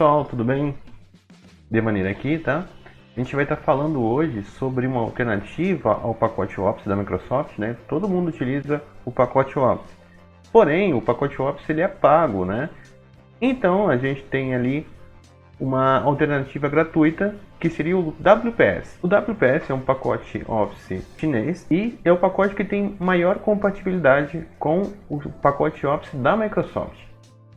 Pessoal, tudo bem? De maneira aqui, tá? A gente vai estar falando hoje sobre uma alternativa ao pacote Office da Microsoft, né? Todo mundo utiliza o pacote Office. Porém, o pacote Office ele é pago, né? Então, a gente tem ali uma alternativa gratuita que seria o WPS. O WPS é um pacote Office chinês e é o pacote que tem maior compatibilidade com o pacote Office da Microsoft.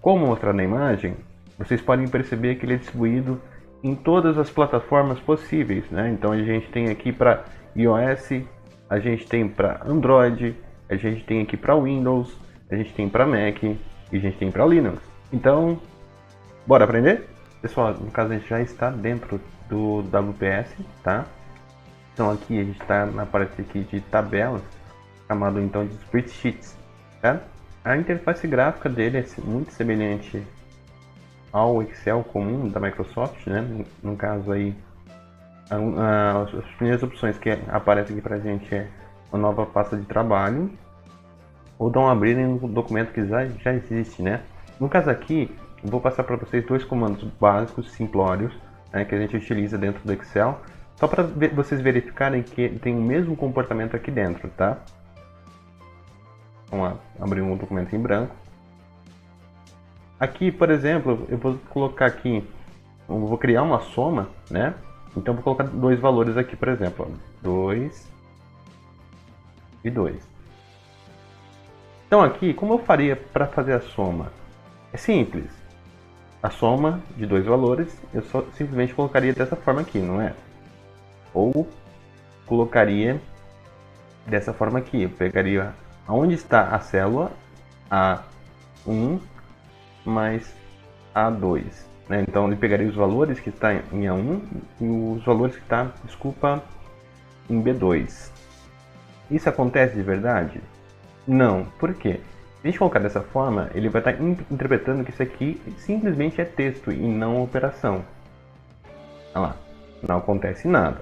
Como mostrado na imagem, vocês podem perceber que ele é distribuído em todas as plataformas possíveis, né? Então a gente tem aqui para iOS, a gente tem para Android, a gente tem aqui para Windows, a gente tem para Mac e a gente tem para Linux. Então, bora aprender? Pessoal, no caso a gente já está dentro do WPS, tá? Então aqui a gente está na parte aqui de tabelas, chamado então de spreadsheets, tá? A interface gráfica dele é muito semelhante ao Excel comum da Microsoft, né? No caso aí, as primeiras opções que aparecem aqui pra gente é uma nova pasta de trabalho, ou dar uma abrir em um documento que já existe, né? No caso aqui, eu vou passar para vocês dois comandos básicos, simplórios, né, que a gente utiliza dentro do Excel, só para vocês verificarem que tem o mesmo comportamento aqui dentro, tá? Vamos lá, abrir um documento em branco. Aqui, por exemplo, eu vou colocar aqui, eu vou criar uma soma, né? Então, eu vou colocar dois valores aqui, por exemplo, 2 e 2. Então, aqui, como eu faria para fazer a soma? É simples. A soma de dois valores, eu só simplesmente colocaria dessa forma aqui, não é? Ou colocaria dessa forma aqui. Eu pegaria onde está a célula A1 mais A2, né? Então ele pegaria os valores que está em A1 e os valores que está, em B2. Isso acontece de verdade? Não. Por quê? Se a gente colocar dessa forma, ele vai estar interpretando que isso aqui simplesmente é texto e não operação. Olha lá, não acontece nada.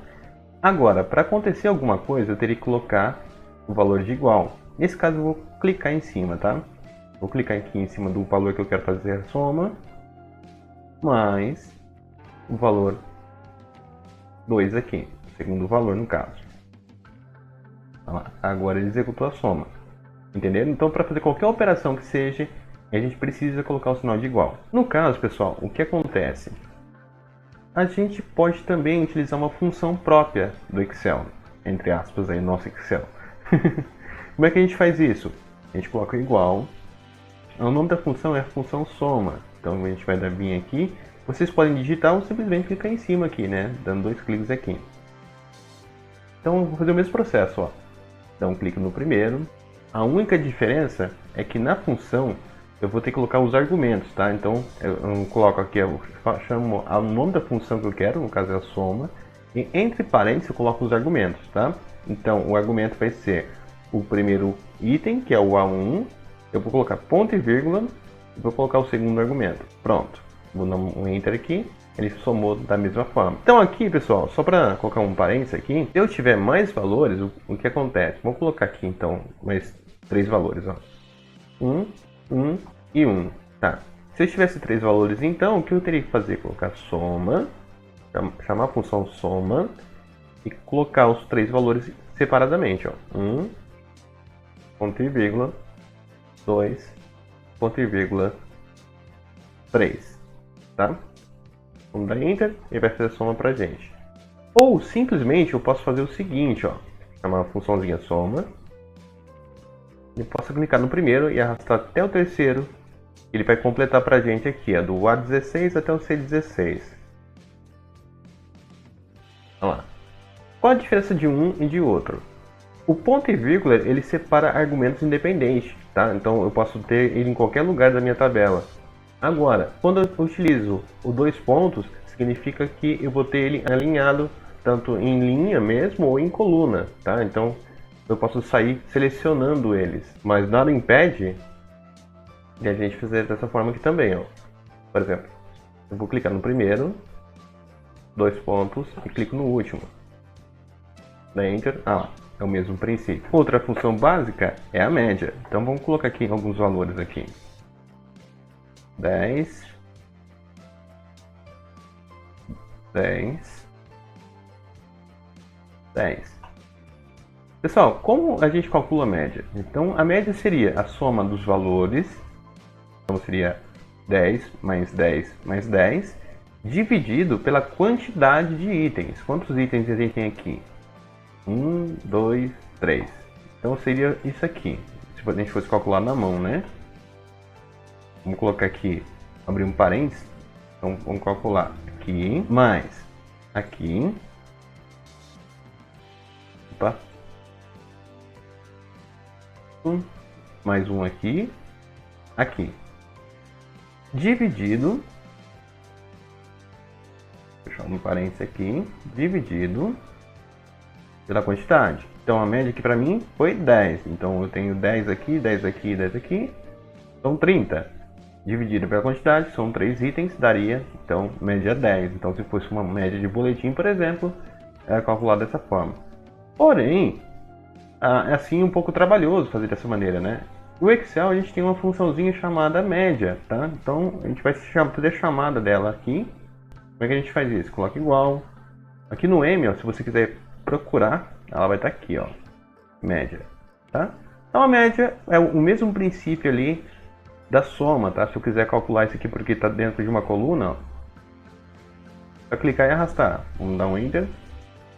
Agora, para acontecer alguma coisa, eu teria que colocar o valor de igual. Nesse caso, eu vou clicar em cima, tá? Vou clicar aqui em cima do valor que eu quero fazer a soma, mais o valor 2 aqui, o segundo valor no caso. Olha lá, agora ele executou a soma. Entenderam? Então, para fazer qualquer operação que seja, a gente precisa colocar o sinal de igual. No caso, pessoal, o que acontece? A gente pode também utilizar uma função própria do Excel, entre aspas, aí, nosso Excel. Como é que a gente faz isso? A gente coloca igual. O nome da função é a função soma. Então, a gente vai vir aqui. Vocês podem digitar ou simplesmente clicar em cima aqui, né? Dando dois cliques aqui. Então, eu vou fazer o mesmo processo, ó. Dá um clique no primeiro. A única diferença é que na função eu vou ter que colocar os argumentos, tá? Então eu coloco aqui, eu chamo o nome da função que eu quero, no caso é a soma, e entre parênteses eu coloco os argumentos, tá? Então o argumento vai ser o primeiro item, que é o A1, eu vou colocar ponto e vírgula, e vou colocar o segundo argumento. Pronto, vou dar um enter aqui. Ele somou da mesma forma. Então aqui, pessoal, só para colocar um parênteses aqui, se eu tiver mais valores, o que acontece? Vou colocar aqui então mais três valores, ó. 1, 1 e 1, tá? Se eu tivesse três valores, então o que eu teria que fazer? Colocar soma, chamar a função soma e colocar os três valores separadamente, ó. 1, ponto e vírgula, 2, ponto e vírgula, 3, tá? Vamos dar Enter e vai fazer a soma pra gente. Ou simplesmente eu posso fazer o seguinte, ó. Chamar a funçãozinha soma. Eu posso clicar no primeiro e arrastar até o terceiro. Ele vai completar pra gente aqui, ó, do A16 até o C16. Olha lá. Qual a diferença de um e de outro? O ponto e vírgula, ele separa argumentos independentes, tá? Então eu posso ter ele em qualquer lugar da minha tabela. Agora, quando eu utilizo o dois pontos, significa que eu vou ter ele alinhado tanto em linha mesmo ou em coluna, tá? Então, eu posso sair selecionando eles, mas nada impede de a gente fazer dessa forma aqui também, ó. Por exemplo, eu vou clicar no primeiro, dois pontos e clico no último. Dá Enter, é o mesmo princípio. Outra função básica é a média. Então, vamos colocar aqui alguns valores aqui. 10, 10, 10. Pessoal, como a gente calcula a média? Então, a média seria a soma dos valores, então seria 10 mais 10 mais 10, dividido pela quantidade de itens. Quantos itens a gente tem aqui? 1, 2, 3. Então seria isso aqui, se a gente fosse calcular na mão, né? Vamos colocar aqui, abrir um parênteses, então vamos calcular aqui, mais aqui, opa, mais um aqui, aqui, dividido, fechar um parênteses aqui, dividido pela quantidade. Então a média aqui para mim foi 10, então eu tenho 10 aqui, 10 aqui, 10 aqui, são 30. Dividido pela quantidade, são 3 itens, daria, então, média 10. Então, se fosse uma média de boletim, por exemplo, é calculado dessa forma. Porém, é assim um pouco trabalhoso fazer dessa maneira, né? No Excel, a gente tem uma funçãozinha chamada média, tá? Então, a gente vai fazer a chamada dela aqui. Como é que a gente faz isso? Coloca igual. Aqui no M, ó, se você quiser procurar, ela vai estar aqui, ó, média, tá? Então, a média é o mesmo princípio ali da soma, tá? Se eu quiser calcular isso aqui porque está dentro de uma coluna, ó, só clicar e arrastar. Vamos dar um Enter.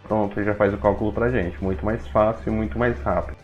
Pronto, já faz o cálculo pra gente. Muito mais fácil e muito mais rápido.